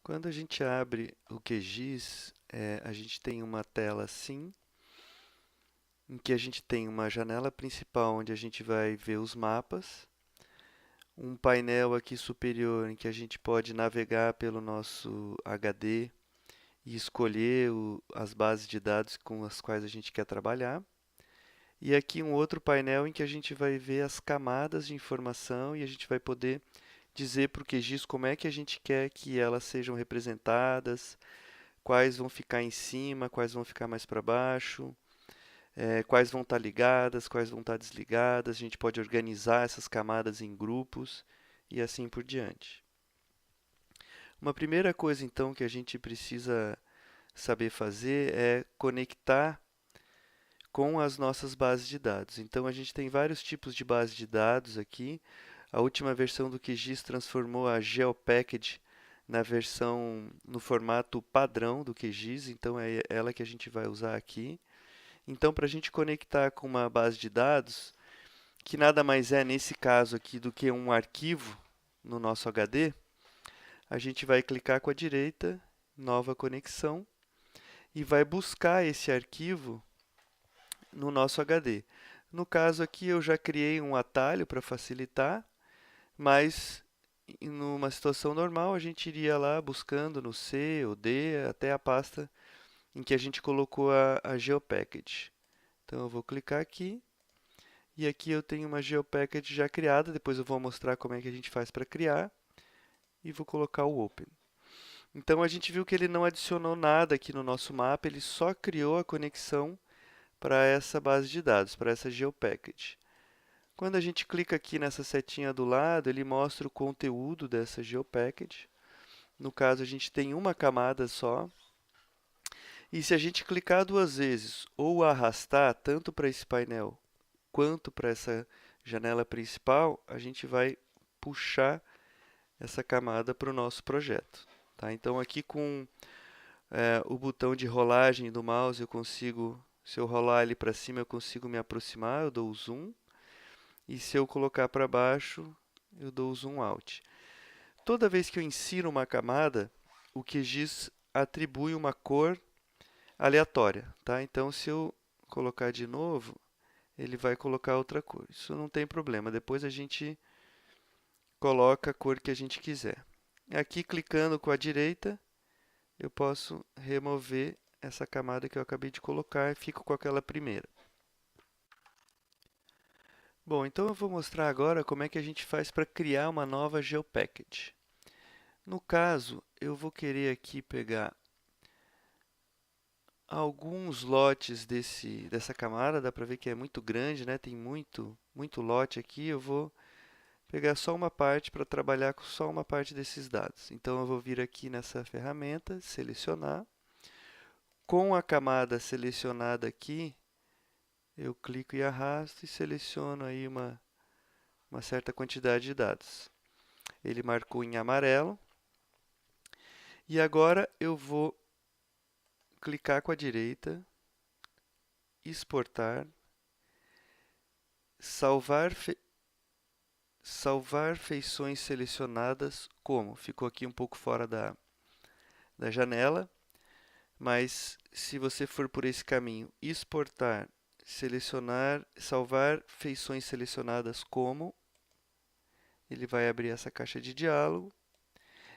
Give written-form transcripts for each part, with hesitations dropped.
Quando a gente abre o QGIS, a gente tem uma tela assim, em que a gente tem uma janela principal onde a gente vai ver os mapas, um painel aqui superior em que a gente pode navegar pelo nosso HD e escolher as bases de dados com as quais a gente quer trabalhar. E aqui um outro painel em que a gente vai ver as camadas de informação e a gente vai poder dizer para o QGIS como é que a gente quer que elas sejam representadas, quais vão ficar em cima, quais vão ficar mais para baixo, quais vão estar ligadas, quais vão estar desligadas. A gente pode organizar essas camadas em grupos e assim por diante. Uma primeira coisa, então, que a gente precisa saber fazer é conectar com as nossas bases de dados. Então, a gente tem vários tipos de bases de dados aqui. A última versão do QGIS transformou a GeoPackage no formato padrão do QGIS, então é ela que a gente vai usar aqui. Então, para a gente conectar com uma base de dados, que nada mais é nesse caso aqui do que um arquivo no nosso HD, a gente vai clicar com a direita, nova conexão, e vai buscar esse arquivo no nosso HD. No caso aqui, eu já criei um atalho para facilitar, mas numa situação normal, a gente iria lá buscando no C ou D até a pasta em que a gente colocou a GeoPackage. Então eu vou clicar aqui e aqui eu tenho uma GeoPackage já criada. Depois eu vou mostrar como é que a gente faz para criar e vou colocar o Open. Então a gente viu que ele não adicionou nada aqui no nosso mapa, ele só criou a conexão para essa base de dados, para essa GeoPackage. Quando a gente clica aqui nessa setinha do lado, ele mostra o conteúdo dessa GeoPackage. No caso, a gente tem uma camada só. E se a gente clicar duas vezes ou arrastar tanto para esse painel quanto para essa janela principal, a gente vai puxar essa camada para o nosso projeto. Tá? Então, aqui com o botão de rolagem do mouse, eu consigo, se eu rolar ele para cima, eu consigo me aproximar, eu dou o zoom. E se eu colocar para baixo, eu dou o zoom out. Toda vez que eu insiro uma camada, o QGIS atribui uma cor aleatória, tá? Então, se eu colocar de novo, ele vai colocar outra cor. Isso não tem problema. Depois a gente coloca a cor que a gente quiser. Aqui, clicando com a direita, eu posso remover essa camada que eu acabei de colocar e fico com aquela primeira. Bom, então eu vou mostrar agora como é que a gente faz para criar uma nova GeoPackage. No caso, eu vou querer aqui pegar alguns lotes dessa camada, dá para ver que é muito grande, né? Tem muito lote aqui. Eu vou pegar só uma parte para trabalhar com só uma parte desses dados. Então eu vou vir aqui nessa ferramenta, selecionar. Com a camada selecionada aqui, eu clico e arrasto e seleciono aí uma certa quantidade de dados. Ele marcou em amarelo. E agora eu vou clicar com a direita, exportar, salvar, salvar feições selecionadas como? Ficou aqui um pouco fora da janela, mas se você for por esse caminho, exportar, selecionar, salvar feições selecionadas como, ele vai abrir essa caixa de diálogo.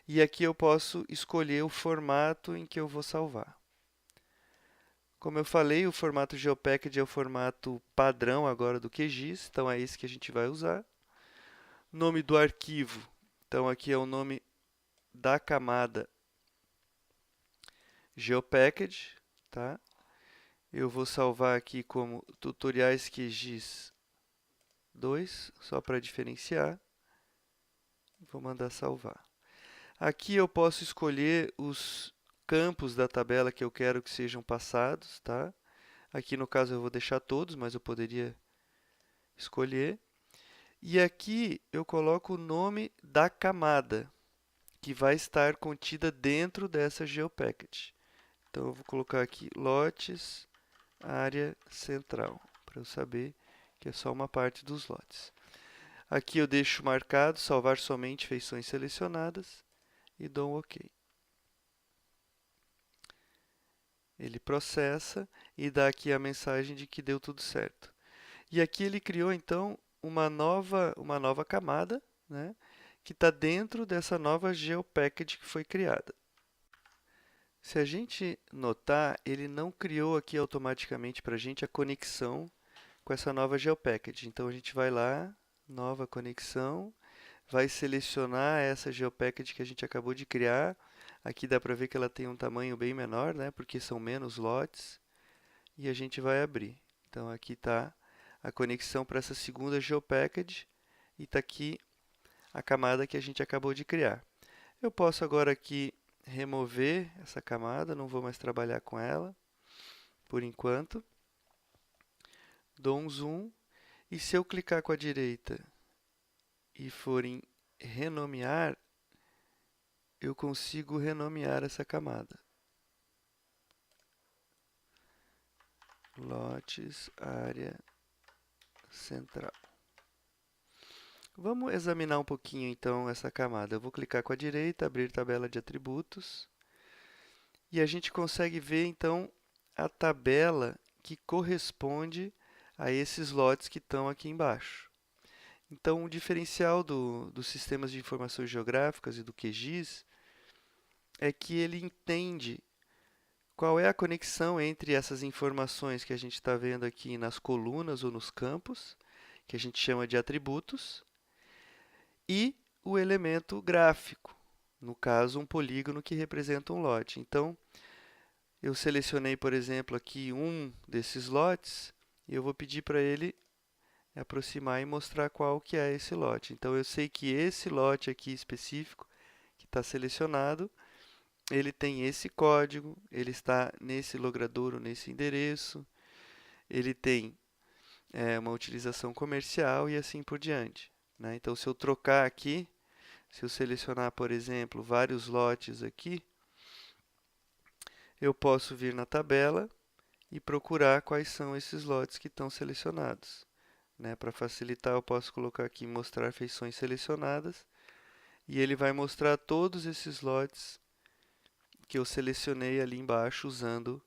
E aqui eu posso escolher o formato em que eu vou salvar. Como eu falei, o formato GeoPackage é o formato padrão agora do QGIS, então é esse que a gente vai usar. Nome do arquivo, então aqui é o nome da camada GeoPackage, tá? Eu vou salvar aqui como tutoriais QGIS 2, só para diferenciar. Vou mandar salvar. Aqui eu posso escolher os campos da tabela que eu quero que sejam passados, tá? Aqui no caso eu vou deixar todos, mas eu poderia escolher. E aqui eu coloco o nome da camada que vai estar contida dentro dessa GeoPackage. Então eu vou colocar aqui lotes, área central, para eu saber que é só uma parte dos lotes. Aqui eu deixo marcado salvar somente feições selecionadas e dou um OK. Ele processa e dá aqui a mensagem de que deu tudo certo. E aqui ele criou então uma nova camada, né, que está dentro dessa nova GeoPackage que foi criada. Se a gente notar, ele não criou aqui automaticamente para a gente a conexão com essa nova GeoPackage. Então a gente vai lá, nova conexão, vai selecionar essa GeoPackage que a gente acabou de criar. Aqui dá para ver que ela tem um tamanho bem menor, né, porque são menos lotes. E a gente vai abrir. Então aqui está a conexão para essa segunda GeoPackage e está aqui a camada que a gente acabou de criar. Eu posso agora aqui remover essa camada, não vou mais trabalhar com ela por enquanto. Dou um zoom e se eu clicar com a direita e for em renomear, eu consigo renomear essa camada. Lotes, área central. Vamos examinar um pouquinho então essa camada. Eu vou clicar com a direita, abrir tabela de atributos. E a gente consegue ver então a tabela que corresponde a esses lotes que estão aqui embaixo. Então, o diferencial dos sistemas de informações geográficas e do QGIS é que ele entende qual é a conexão entre essas informações que a gente está vendo aqui nas colunas ou nos campos, que a gente chama de atributos, e o elemento gráfico, no caso, um polígono que representa um lote. Então, eu selecionei, por exemplo, aqui um desses lotes e eu vou pedir para ele aproximar e mostrar qual que é esse lote. Então, eu sei que esse lote aqui específico, que está selecionado, ele tem esse código, ele está nesse logradouro, nesse endereço, ele tem uma utilização comercial e assim por diante, né? Então, se eu trocar aqui, se eu selecionar, por exemplo, vários lotes aqui, eu posso vir na tabela e procurar quais são esses lotes que estão selecionados. Né? Para facilitar, eu posso colocar aqui mostrar feições selecionadas e ele vai mostrar todos esses lotes que eu selecionei ali embaixo usando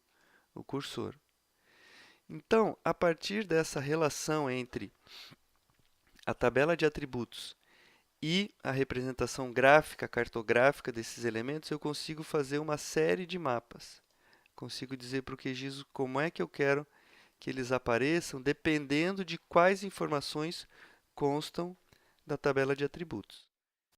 o cursor. Então, a partir dessa relação entre a tabela de atributos e a representação gráfica, cartográfica desses elementos, eu consigo fazer uma série de mapas. Consigo dizer para o QGIS como é que eu quero que eles apareçam, dependendo de quais informações constam da tabela de atributos.